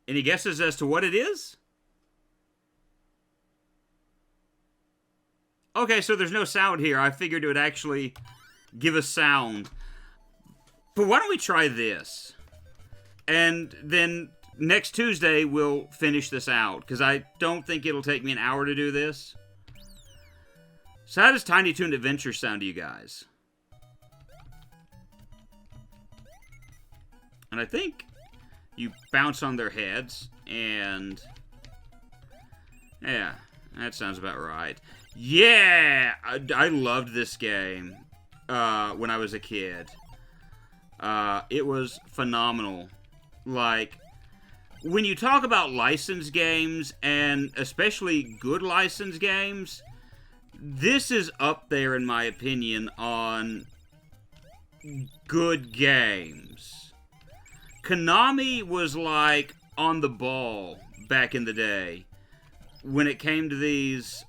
Any guesses as to what it is? Okay, so there's no sound here. I figured it would actually give a sound. But why don't we try this? And then next Tuesday, we'll finish this out. Because I don't think it'll take me an hour to do this. So how does Tiny Toon Adventure sound to you guys? And I think you bounce on their heads. And yeah, that sounds about right. Yeah! I loved this game when I was a kid. It was phenomenal. Like, when you talk about licensed games, and especially good licensed games, this is up there, in my opinion, on good games. Konami was, like, on the ball back in the day. When it came to these,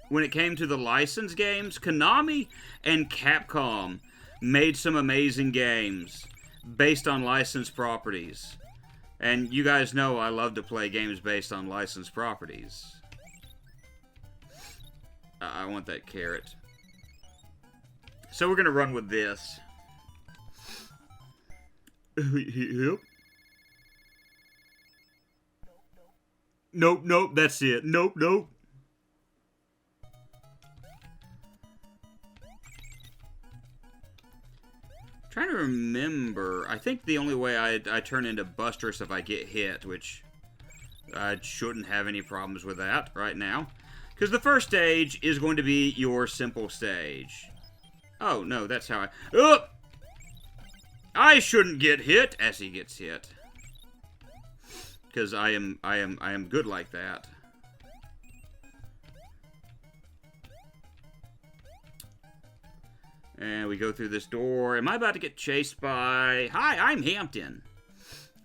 when it came to the licensed games, Konami and Capcom made some amazing games based on licensed properties. And you guys know I love to play games based on licensed properties. I want that carrot. So we're going to run with this. Yep. Nope, nope, that's it. Nope, nope. Trying to remember. I think the only way I turn into Buster is if I get hit, which I shouldn't have any problems with that right now. Because the first stage is going to be your simple stage. Oh, no, that's how I... Oh! I shouldn't get hit as he gets hit. Because I am good like that. And we go through this door. Am I about to get chased by... Hi, I'm Hampton.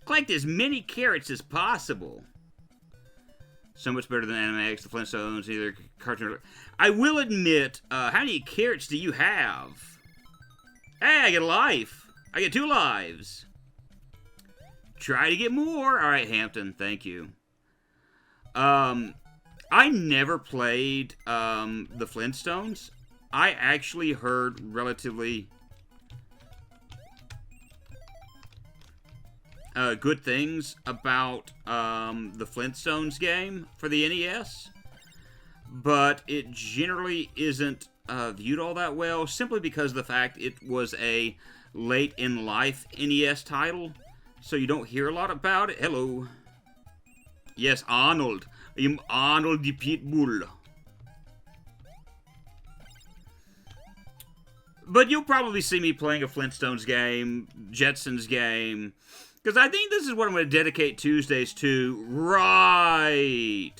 Collect as many carrots as possible. So much better than Animax, the Flintstones, either cartoon or... I will admit, how many carrots do you have? Hey, I get a life. I get 2 lives. Try to get more. All right, Hampton, thank you. I never played the Flintstones. I actually heard relatively good things about the Flintstones game for the NES, but it generally isn't viewed all that well, simply because of the fact it was a late-in-life NES title, so you don't hear a lot about it. Hello. Yes, Arnold. I'm Arnold the Pitbull. But you'll probably see me playing a Flintstones game, Jetsons game, because I think this is what I'm going to dedicate Tuesdays to. Right.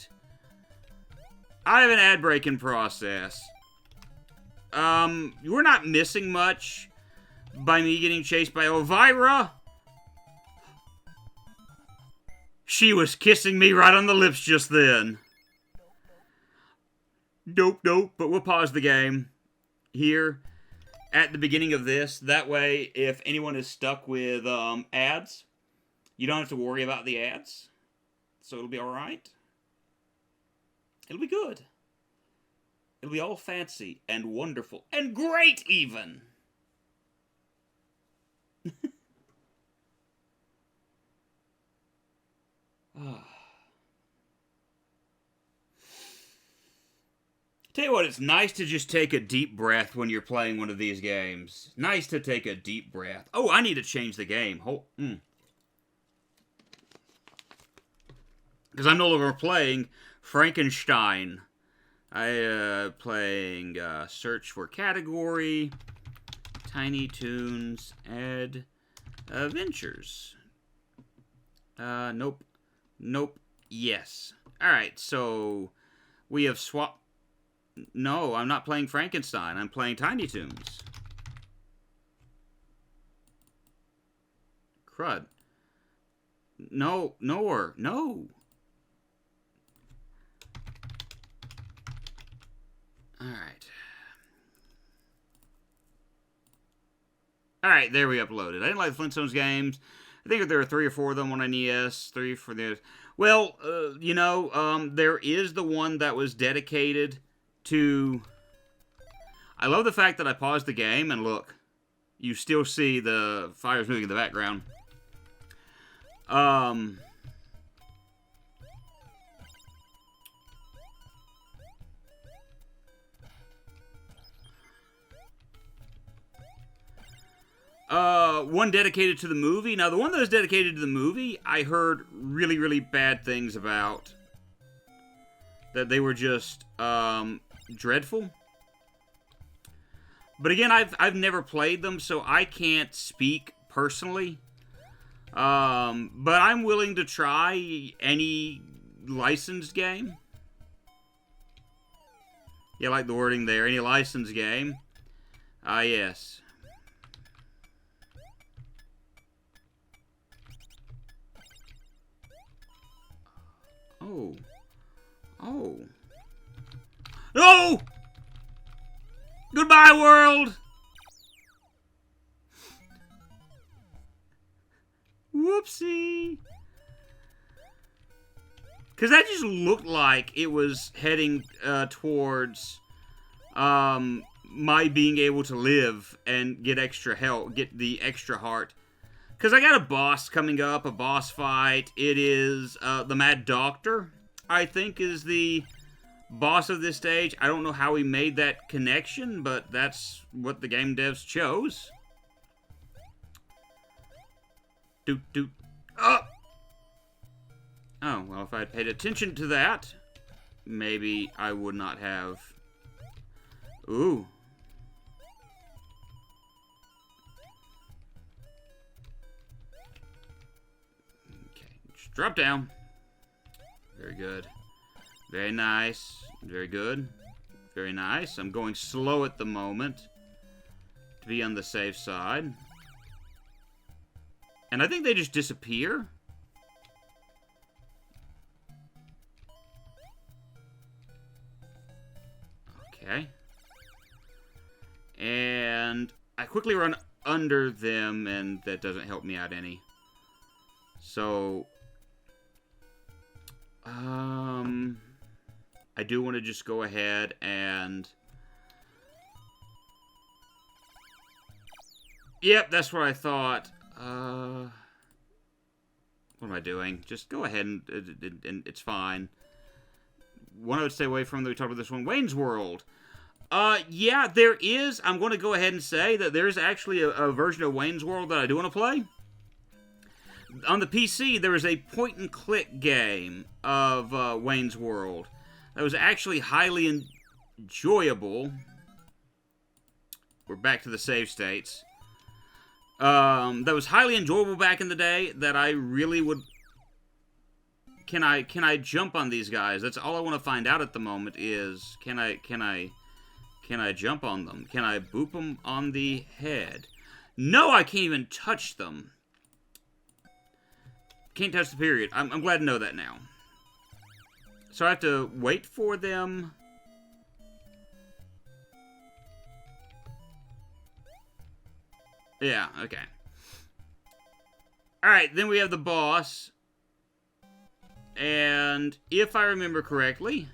I have an ad-breaking process. We're not missing much by me getting chased by Elvira. She was kissing me right on the lips just then. Nope, nope, but we'll pause the game here at the beginning of this. That way, if anyone is stuck with ads, you don't have to worry about the ads. So it'll be alright. It'll be good. It'll be all fancy and wonderful and great even. Tell you what, it's nice to just take a deep breath when you're playing one of these games. Nice to take a deep breath. Oh, I need to change the game. Because I'm no longer playing Frankenstein. I playing search for category, Tiny Toons, Adventures. Nope. Nope. Yes. Alright, so we have swapped. No, I'm not playing Frankenstein. I'm playing Tiny Toons. Crud. No, no. Alright. Alright, there we uploaded. I didn't like the Flintstones games. I think there are 3 or 4 of them on NES. 3 for the... Well, you know, there is the one that was dedicated to... I love the fact that I paused the game, and look, you still see the fires moving in the background. One dedicated to the movie. Now, the one that was dedicated to the movie, I heard really, really bad things about. That they were just, dreadful. But again, I've never played them, so I can't speak personally. But I'm willing to try any licensed game. Yeah, I like the wording there. Any licensed game. Yes. Oh. Oh. No! Goodbye, world! Whoopsie. Because that just looked like it was heading towards my being able to live and get extra health, get the extra heart. Because I got a boss coming up, a boss fight. It is the Mad Doctor, I think, is the boss of this stage. I don't know how he made that connection, but that's what the game devs chose. Doot, doot. Oh, well, if I had paid attention to that, maybe I would not have... Ooh. Drop down. Very good. Very nice. Very good. Very nice. I'm going slow at the moment to be on the safe side. And I think they just disappear. Okay. And I quickly run under them, and that doesn't help me out any. So... I do want to just go ahead and... Yep, that's what I thought. What am I doing? Just go ahead and it's fine. One I would stay away from that we talked about this one, Wayne's World. Yeah, there is. I'm going to go ahead and say that there's actually a version of Wayne's World that I do want to play. On the PC, there was a point-and-click game of Wayne's World that was actually highly enjoyable. We're back to the save states. That was highly enjoyable back in the day that I really would... Can I jump on these guys? That's all I want to find out at the moment is, can I jump on them? Can I boop them on the head? No, I can't even touch them. Can't touch the period. I'm glad to know that now. So I have to wait for them. Yeah, okay. Alright, then we have the boss. And if I remember correctly,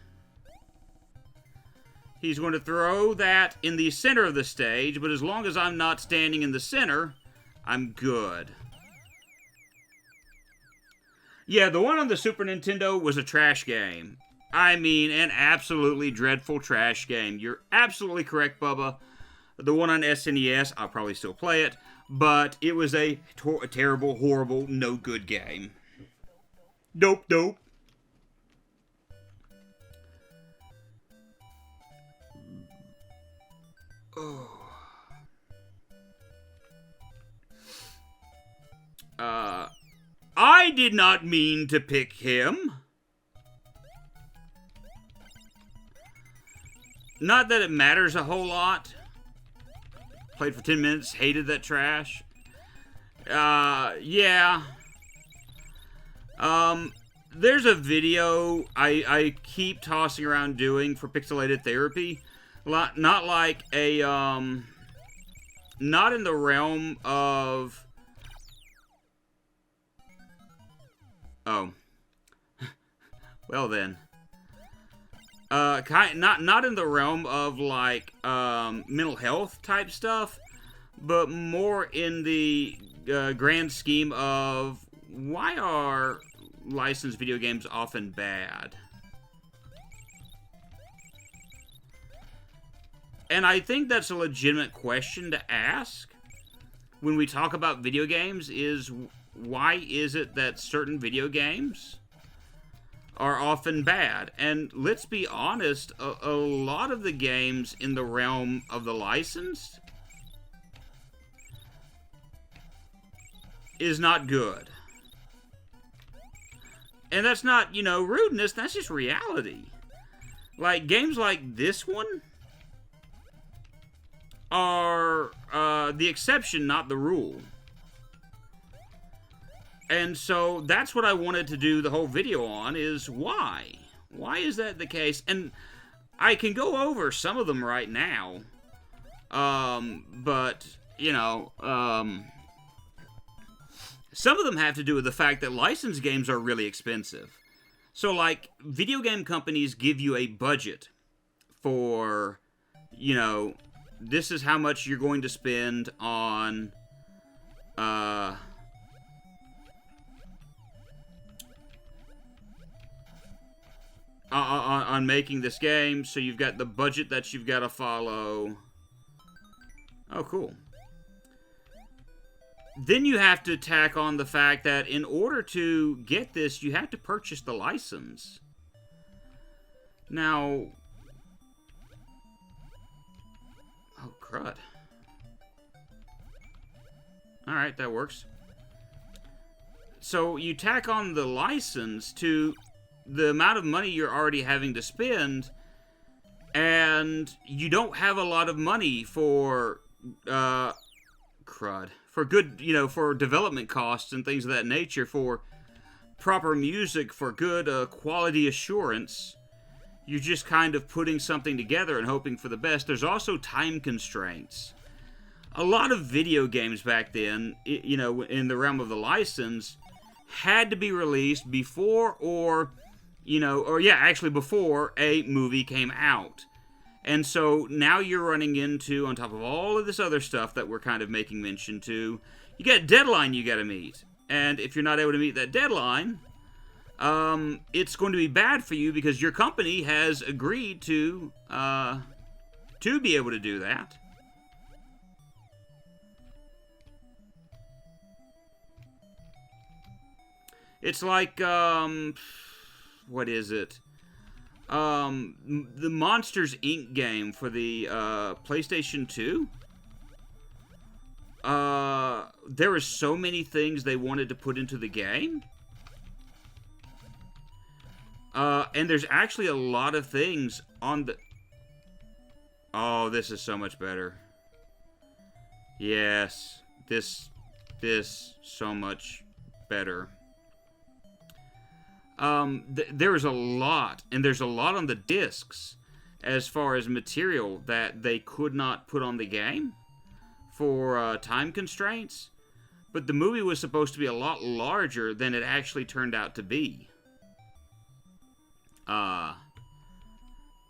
he's going to throw that in the center of the stage, but as long as I'm not standing in the center, I'm good. Yeah, the one on the Super Nintendo was a trash game. I mean, an absolutely dreadful trash game. You're absolutely correct, Bubba. The one on SNES, I'll probably still play it, but it was a terrible, horrible, no good game. Dope, dope. Oh. I did not mean to pick him. Not that it matters a whole lot. Played for 10 minutes, hated that trash. Yeah. There's a video I keep tossing around doing for pixelated therapy. Not like a, not in the realm of Oh. Well then. Not in the realm of, like, mental health type stuff, but more in the grand scheme of why are licensed video games often bad? And I think that's a legitimate question to ask when we talk about video games, is why is it that certain video games are often bad? And let's be honest, a lot of the games in the realm of the licensed is not good. And that's not, you know, rudeness, that's just reality. Like, games like this one are the exception, not the rule. And so that's what I wanted to do the whole video on, is why? Why is that the case? And I can go over some of them right now. But, you know, some of them have to do with the fact that licensed games are really expensive. So, like, video game companies give you a budget for, you know, this is how much you're going to spend on, on making this game. So you've got the budget that you've got to follow. Oh, cool. Then you have to tack on the fact that in order to get this, you have to purchase the license. Now... Oh, crud. Alright, that works. So you tack on the license to the amount of money you're already having to spend, and you don't have a lot of money for, for good, you know, for development costs and things of that nature, for proper music, for good quality assurance. You're just kind of putting something together and hoping for the best. There's also time constraints. A lot of video games back then, you know, in the realm of the license, had to be released before or, you know, or yeah, actually before a movie came out. And so now you're running into, on top of all of this other stuff that we're kind of making mention to, you got a deadline you got to meet. And if you're not able to meet that deadline, it's going to be bad for you because your company has agreed to be able to do that. It's like, what is it? The Monsters, Inc. game for the, PlayStation 2. There were so many things they wanted to put into the game. And there's actually a lot of things on the... Oh, this is so much better. Yes. This so much better. There is a lot, and there's a lot on the discs as far as material that they could not put on the game for time constraints, but the movie was supposed to be a lot larger than it actually turned out to be.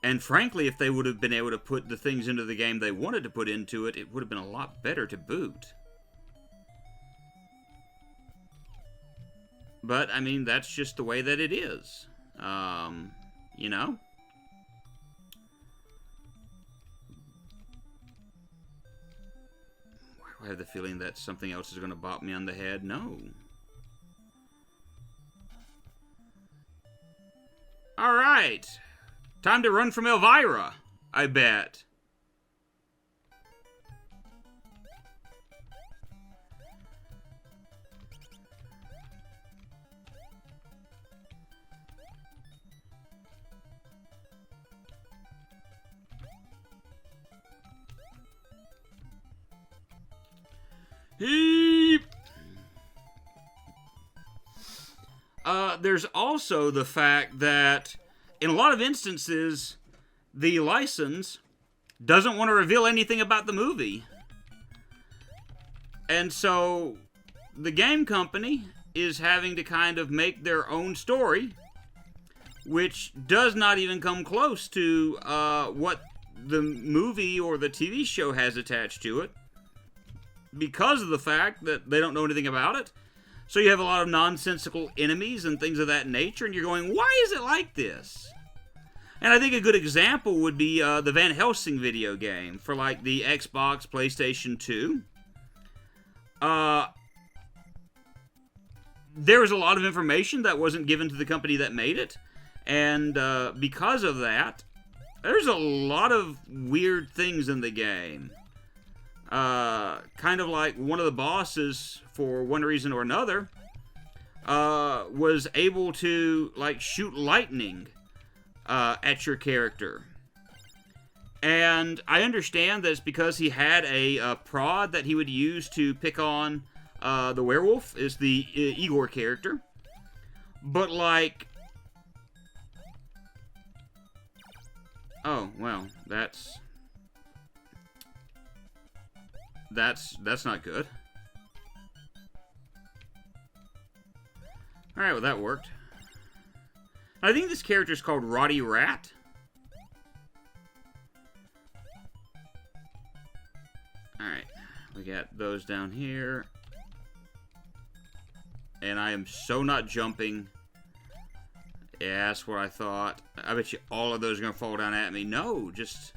And frankly, if they would have been able to put the things into the game they wanted to put into it, it would have been a lot better to boot. But, I mean, that's just the way that it is. You know? Why do I have the feeling that something else is going to bop me on the head? No. Alright. Time to run from Elvira, I bet. Heep. There's also the fact that in a lot of instances, the license doesn't want to reveal anything about the movie. And so the game company is having to kind of make their own story, which does not even come close to what the movie or the TV show has attached to it, because of the fact that they don't know anything about it. So you have a lot of nonsensical enemies and things of that nature, and you're going, why is it like this? And I think a good example would be the Van Helsing video game for like the Xbox, PlayStation 2. There was a lot of information that wasn't given to the company that made it, and because of that, there's a lot of weird things in the game. Kind of like one of the bosses, for one reason or another, was able to like shoot lightning at your character. And I understand that it's because he had a prod that he would use to pick on the werewolf, is the Igor character. But like, oh well, that's not good. Alright, well that worked. I think this character is called Roddy Rat. Alright, we got those down here. And I am so not jumping. Yeah, that's what I thought. I bet you all of those are going to fall down at me. No, just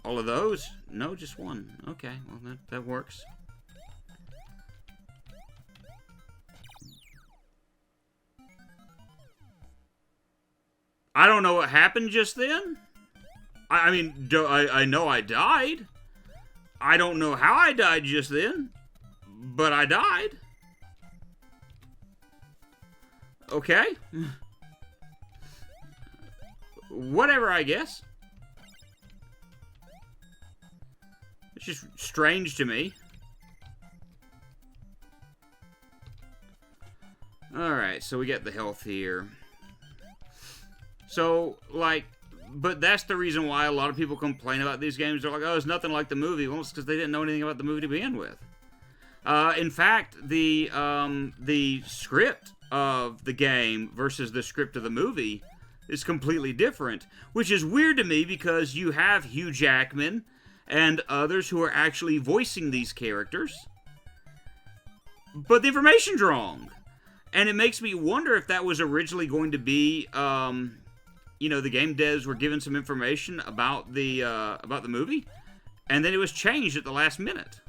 all of those? No, just one. Okay, well that works. I don't know what happened just then. I mean, I know I died. I don't know how I died just then, but I died. Okay. Whatever, I guess. It's just strange to me. Alright, so we get the health here. So, like, but that's the reason why a lot of people complain about these games. They're like, oh, it's nothing like the movie. Well, it's because they didn't know anything about the movie to begin with. In fact, the script of the game versus the script of the movie is completely different, which is weird to me because you have Hugh Jackman and others who are actually voicing these characters, but the information's wrong. And it makes me wonder if that was originally going to be, you know, the game devs were given some information about the movie, and then it was changed at the last minute.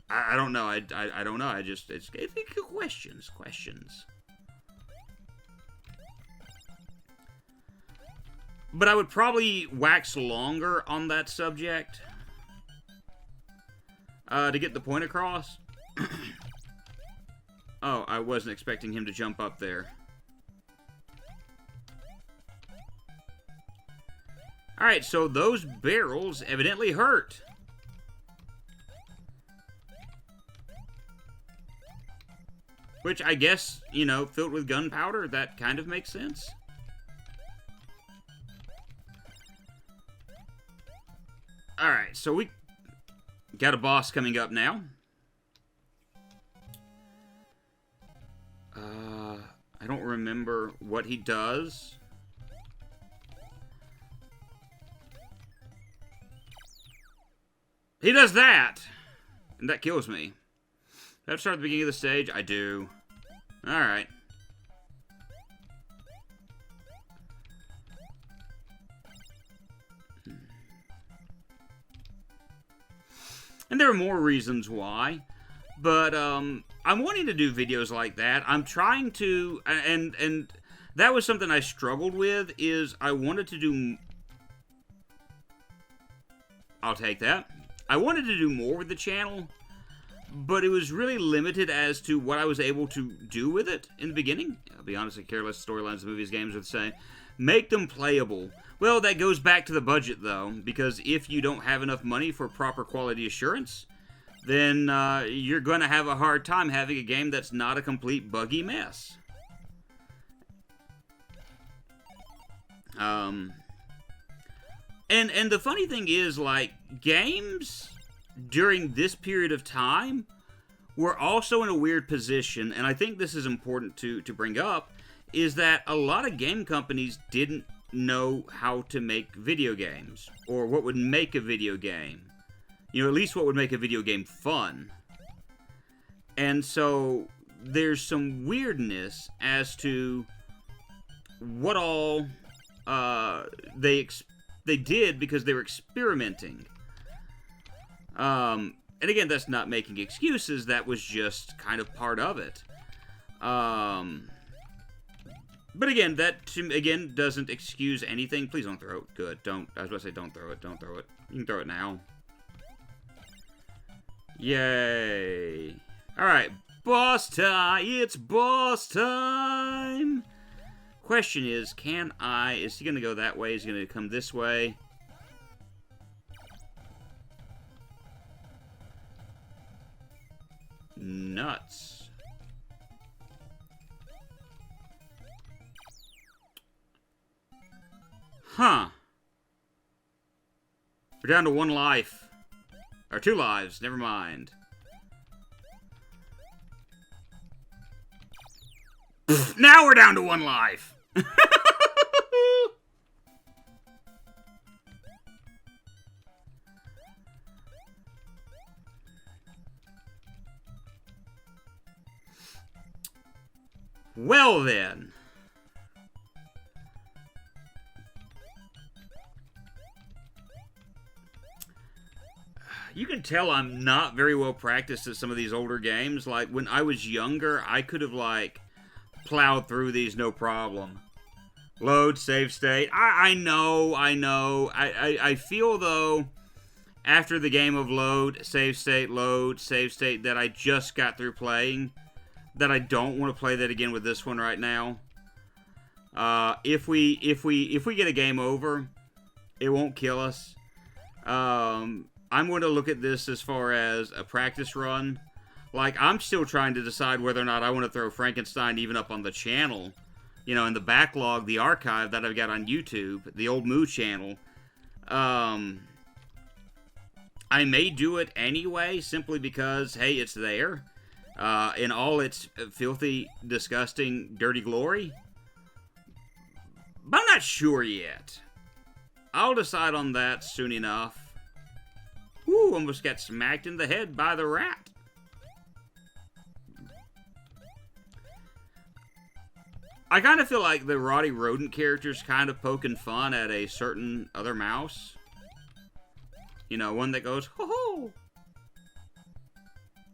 I don't know. I don't know. It's questions. But I would probably wax longer on that subject to get the point across. Oh, I wasn't expecting him to jump up there. Alright, so those barrels evidently hurt. Which I guess, you know, filled with gunpowder, that kind of makes sense. Alright, so we got a boss coming up now. I don't remember what he does. He does that! And that kills me. Do I have to start at the beginning of the stage? I do. Alright. And there are more reasons why. But, I'm wanting to do videos like that. I'm trying to, and that was something I struggled with, is I wanted to do, I'll take that. I wanted to do more with the channel, but it was really limited as to what I was able to do with it in the beginning. I'll be honest, I care less storylines, movies, games are the same. Make them playable. Well, that goes back to the budget, though, because if you don't have enough money for proper quality assurance, then you're going to have a hard time having a game that's not a complete buggy mess. And the funny thing is, like, games during this period of time we're also in a weird position, and I think this is important to bring up, is that a lot of game companies didn't know how to make video games, or what would make a video game. You know, at least what would make a video game fun. And so there's some weirdness as to what all they did because they were experimenting. And again, that's not making excuses. That was just kind of part of it. But again, that again doesn't excuse anything. Please don't throw it. Good. Don't. I was about to say don't throw it. Don't throw it. You can throw it now. Yay! All right, boss time. It's boss time. Question is, can I? Is he gonna go that way? Is he gonna come this way? Nuts. Huh. We're down to 1 life. Or 2 lives, never mind. Pfft, now we're down to 1 life. Well then. You can tell I'm not very well practiced at some of these older games. Like, when I was younger, I could have, like, plowed through these no problem. Load, save state. I know. I feel, though, after the game of load, save state, that I just got through playing, that I don't want to play that again with this one right now. If we get a game over, it won't kill us. I'm going to look at this as far as a practice run. Like, I'm still trying to decide whether or not I want to throw Frankenstein even up on the channel. You know, in the backlog, the archive that I've got on YouTube, the old Moo channel. I may do it anyway, simply because, hey, it's there. In all its filthy, disgusting, dirty glory. But I'm not sure yet. I'll decide on that soon enough. Woo, almost got smacked in the head by the rat. I kind of feel like the Roddy Rodent character's kind of poking fun at a certain other mouse. You know, one that goes, ho ho!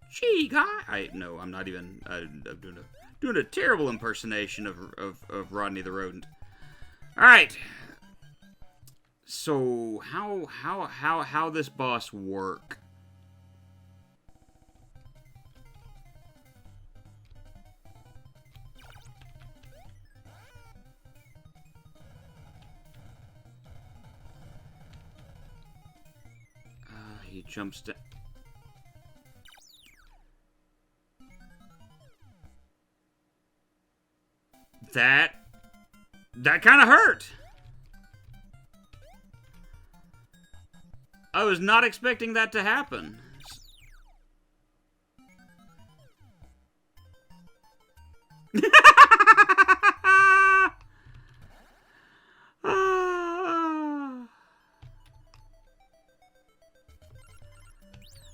Gee, guy! No, I'm not even, I'm doing a terrible impersonation of Rodney the Rodent. Alright. So, how this boss work? He jumps down. That kind of hurt. I was not expecting that to happen.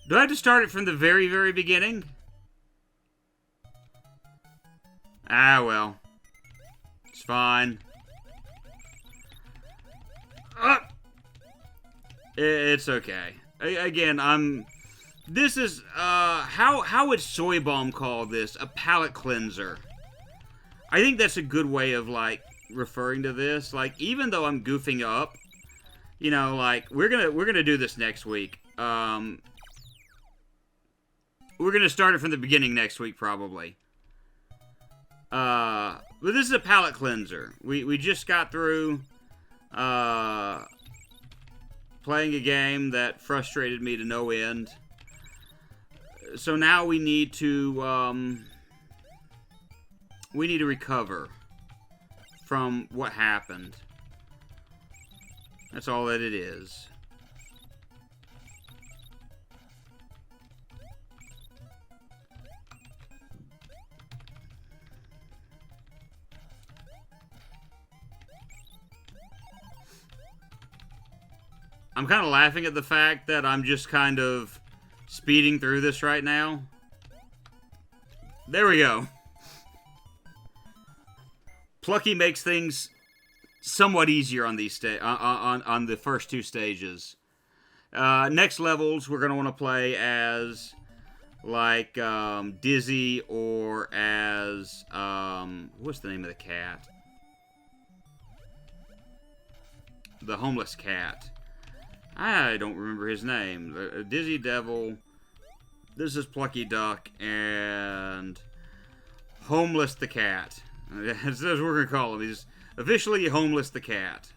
Do I have to start it from the very, very beginning? Ah, well. It's fine. It's okay. Again, this is, how would Soy Bomb call this? A palate cleanser. I think that's a good way of, like, referring to this. Like, even though I'm goofing up, you know, like, we're gonna do this next week. We're gonna start it from the beginning next week, probably. But this is a palate cleanser. We just got through, playing a game that frustrated me to no end. So now we need to recover from what happened. That's all that it is. I'm kind of laughing at the fact that I'm just kind of speeding through this right now. There we go. Plucky makes things somewhat easier on these on the first two stages. Next levels, we're gonna want to play as like Dizzy or as what's the name of the cat? The homeless cat. I don't remember his name. Dizzy Devil. This is Plucky Duck and Homeless the Cat. That's what we're gonna call him. He's officially Homeless the Cat.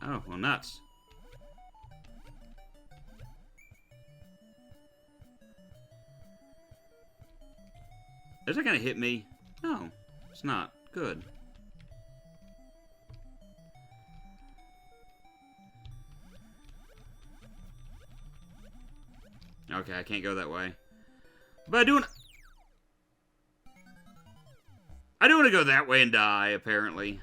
Oh, well, nuts. Is that gonna hit me? No, it's not. Good. Okay, I can't go that way. But I do want to go that way and die, apparently.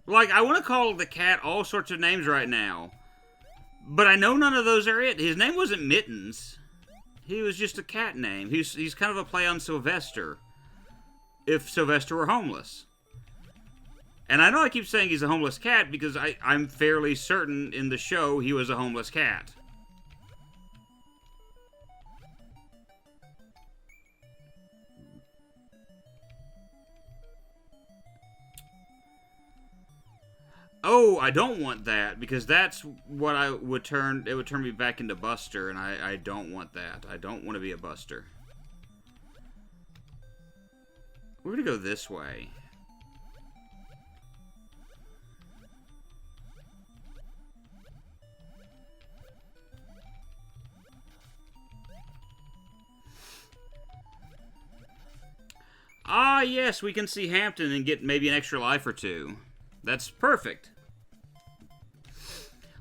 Like, I want to call the cat all sorts of names right now. But I know none of those are it. His name wasn't Mittens. He was just a cat name. He's kind of a play on Sylvester. If Sylvester were homeless. And I know I keep saying he's a homeless cat because I'm fairly certain in the show he was a homeless cat. Oh, I don't want that, because that's what it would turn me back into Buster, and I don't want that. I don't want to be a Buster. We're gonna go this way. Ah, yes, we can see Hampton and get maybe an extra life or two. That's perfect.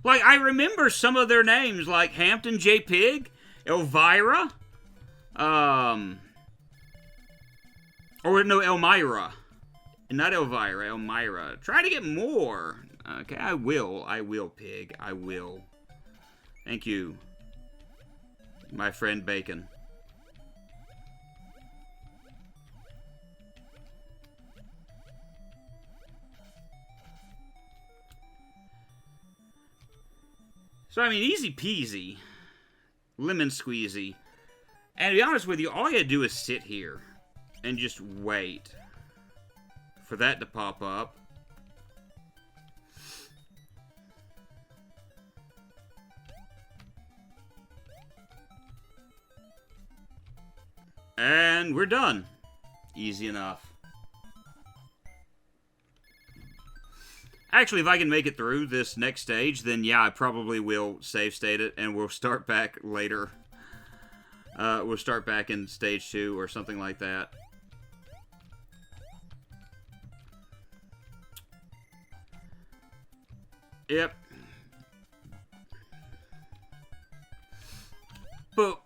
Like, I remember some of their names, like Hampton J. Pig, Elvira, or no, Elmira. Not Elvira, Elmira. Try to get more. Okay, I will, Pig. I will. Thank you, my friend Bacon. So, I mean, easy peasy. Lemon squeezy. And to be honest with you, all you gotta do is sit here and just wait for that to pop up. And we're done. Easy enough. Actually, if I can make it through this next stage, then yeah, I probably will save state it, and we'll start back later. We'll start back in stage 2 or something like that. Yep. But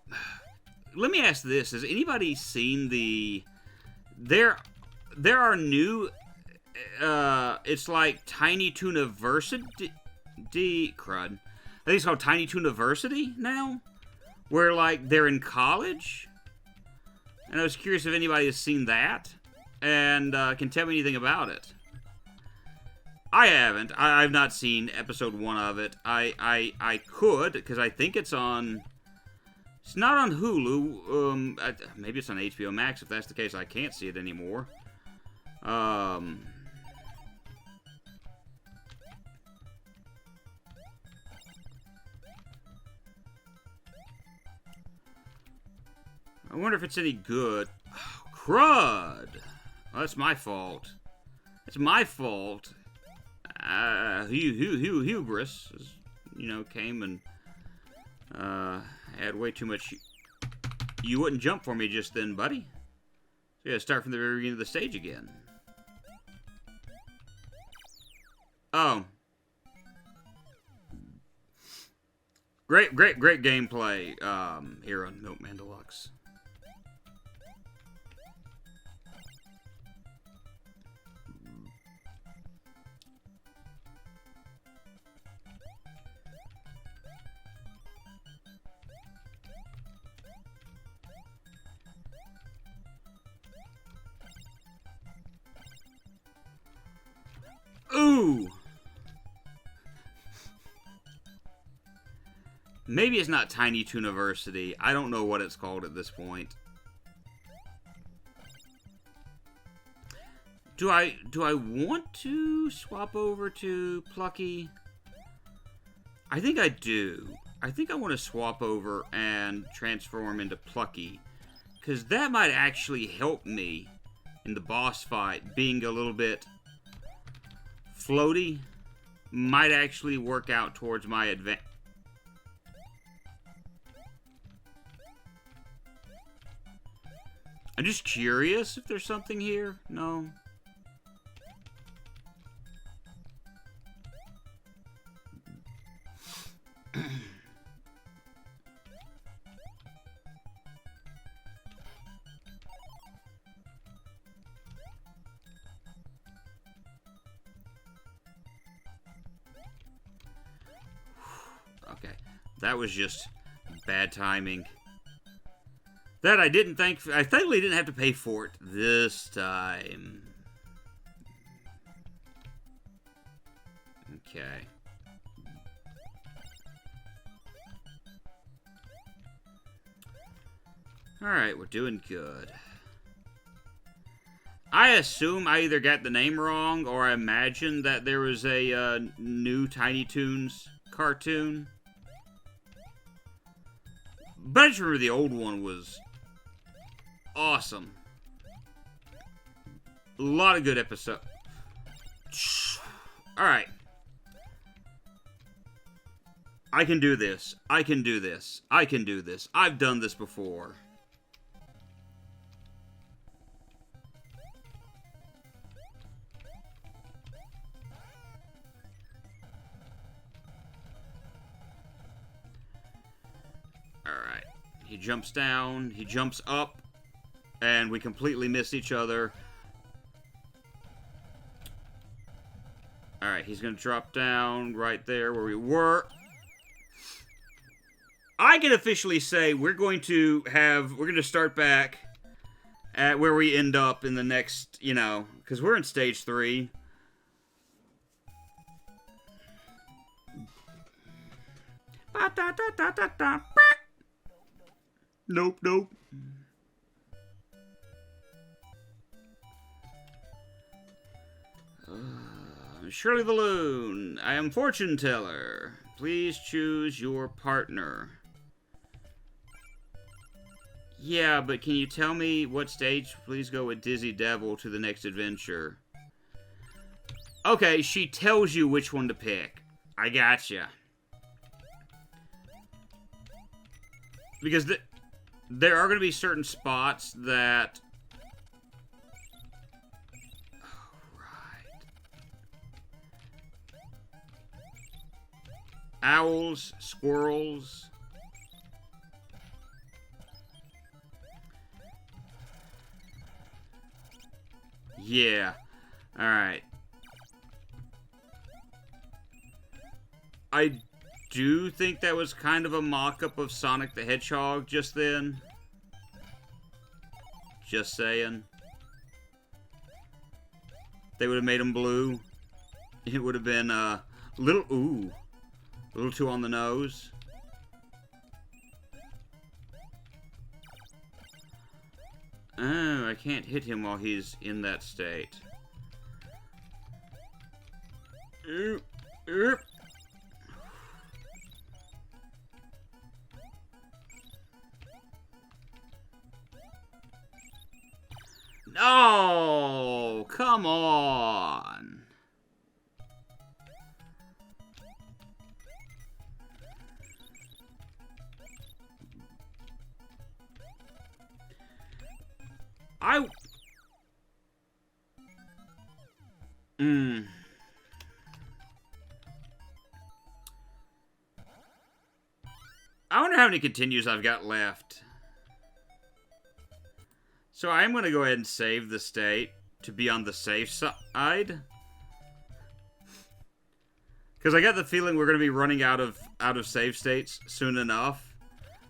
let me ask this: has anybody seen the? There are new. It's like Tiny Tooniversity. Crud. I think it's called Tiny Tooniversity now, where like they're in college. And I was curious if anybody has seen that and can tell me anything about it. I haven't. I've not seen episode 1 of it. I could, because I think it's on. It's not on Hulu. Maybe it's on HBO Max. If that's the case, I can't see it anymore. I wonder if it's any good. Oh, crud! Well, that's my fault. It's my fault. Hubris, you know, came and had way too much. You wouldn't jump for me just then, buddy. So you gotta start from the very beginning of the stage again. Oh. great gameplay here on Milkman Deluxe. Ooh! Maybe it's not Tiny Tooniversity. I don't know what it's called at this point. Do I want to swap over to Plucky? I think I do. I think I want to swap over and transform into Plucky, because that might actually help me in the boss fight. Being a little bit floaty might actually work out towards my advantage. I'm just curious if there's something here. No. Okay. That was just bad timing. That I thankfully didn't have to pay for it this time. Okay. Alright, we're doing good. I assume I either got the name wrong or I imagined that there was a new Tiny Toons cartoon. But I just remember the old one was awesome. A lot of good episodes. Alright. I can do this. I can do this. I can do this. I've done this before. Alright. He jumps down. He jumps up. And we completely miss each other. Alright, he's going to drop down right there where we were. I can officially say we're going to start back at where we end up in the next, because we're in stage 3. Nope. Shirley the Loon, I am fortune teller. Please choose your partner. Yeah, but can you tell me what stage? Please go with Dizzy Devil to the next adventure. Okay, she tells you which one to pick. I gotcha. Because there are going to be certain spots that... Owls, squirrels. Yeah. Alright. I do think that was kind of a mock-up of Sonic the Hedgehog just then. Just saying. They would have made him blue. It would have been a little too on the nose. Oh, I can't hit him while he's in that state. No! Come on! how many continues I've got left. So I am going to go ahead and save the state to be on the safe side. Because I got the feeling we're going to be running out of save states soon enough.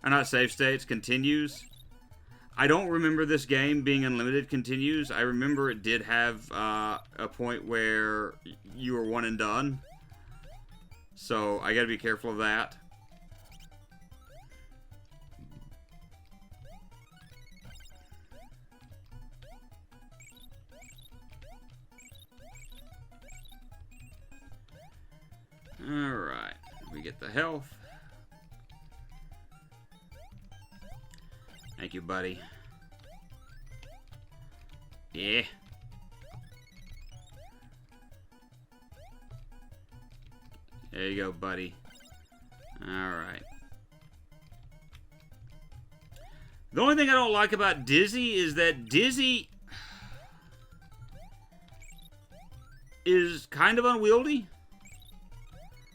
Or not save states, continues. I don't remember this game being unlimited continues. I remember it did have a point where you were one and done. So I got to be careful of that. Alright, we get the health. Thank you, buddy. Yeah. There you go, buddy. Alright. The only thing I don't like about Dizzy is that Dizzy is kind of unwieldy.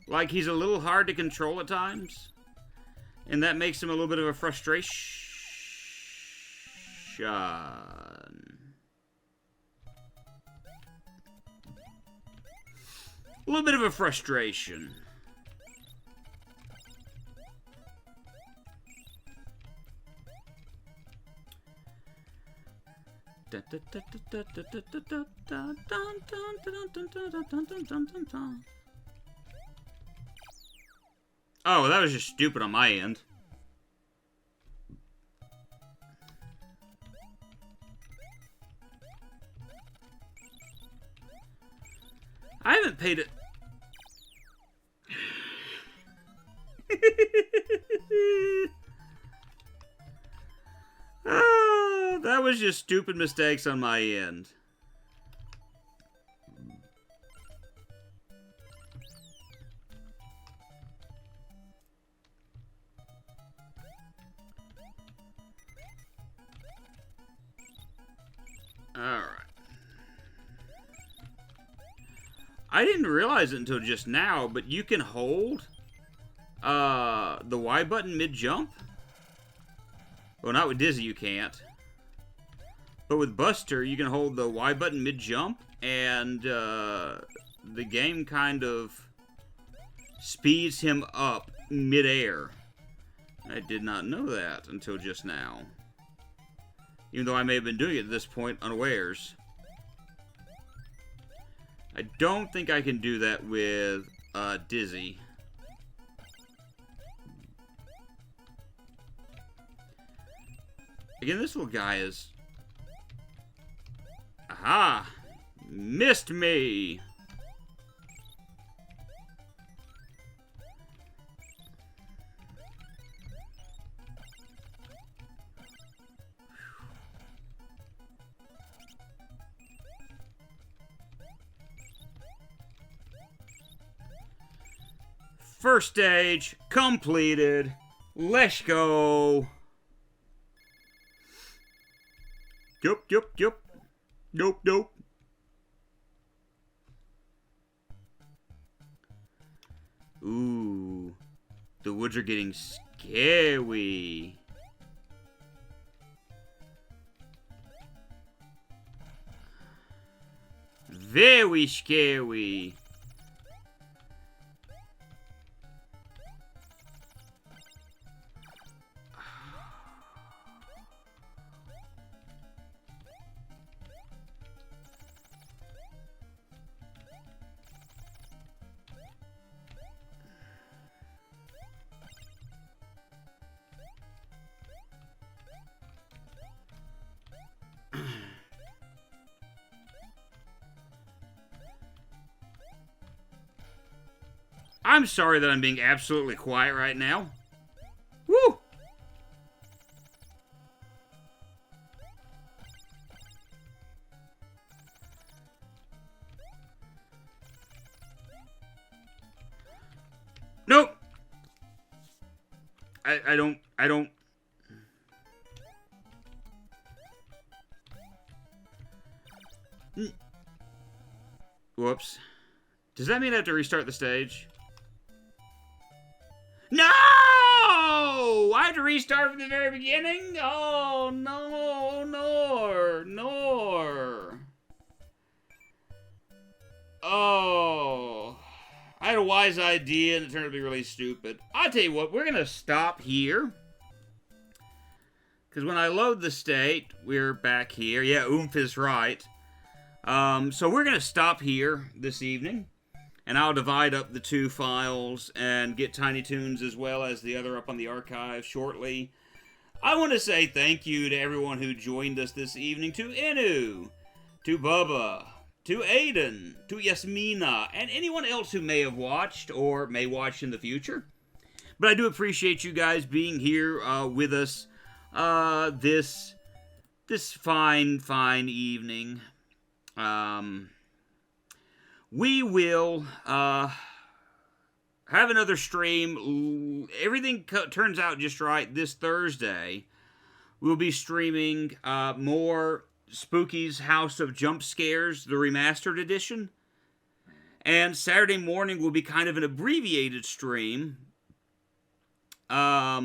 Like, he's a little hard to control at times. And that makes him a little bit of a frustration. A little bit of a frustration. Oh, that was just stupid on my end. I haven't paid it. Oh, that was just stupid mistakes on my end. Alright. I didn't realize it until just now, but you can hold the Y button mid-jump. Well, not with Dizzy, you can't. But with Buster, you can hold the Y button mid-jump, and the game kind of speeds him up mid-air. I did not know that until just now. Even though I may have been doing it at this point unawares. I don't think I can do that with Dizzy. Again, this little guy is... Aha! Missed me! First stage completed. Let's go. Yup. Nope. Ooh. The woods are getting scary. Very scary. I'm sorry that I'm being absolutely quiet right now. Woo! Nope! I don't... Whoops. Does that mean I have to restart the stage? No! No! I have to restart from the very beginning? Oh, no, Nor. Oh. I had a wise idea and it turned out to be really stupid. I'll tell you what, we're going to stop here. Because when I load the state, we're back here. Yeah, oomph is right. So we're going to stop here this evening. And I'll divide up the two files and get Tiny Toons as well as the other up on the archive shortly. I want to say thank you to everyone who joined us this evening. To Inu, to Bubba, to Aiden, to Yasmina, and anyone else who may have watched or may watch in the future. But I do appreciate you guys being here with us this fine evening. We will have another stream. Everything turns out just right. This Thursday, we'll be streaming more Spooky's House of Jump Scares, the remastered edition. And Saturday morning will be kind of an abbreviated stream. But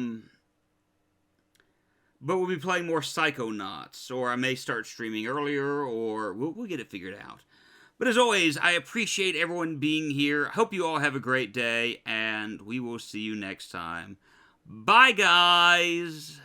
we'll be playing more Psychonauts, or I may start streaming earlier, or we'll get it figured out. But as always, I appreciate everyone being here. I hope you all have a great day, and we will see you next time. Bye, guys!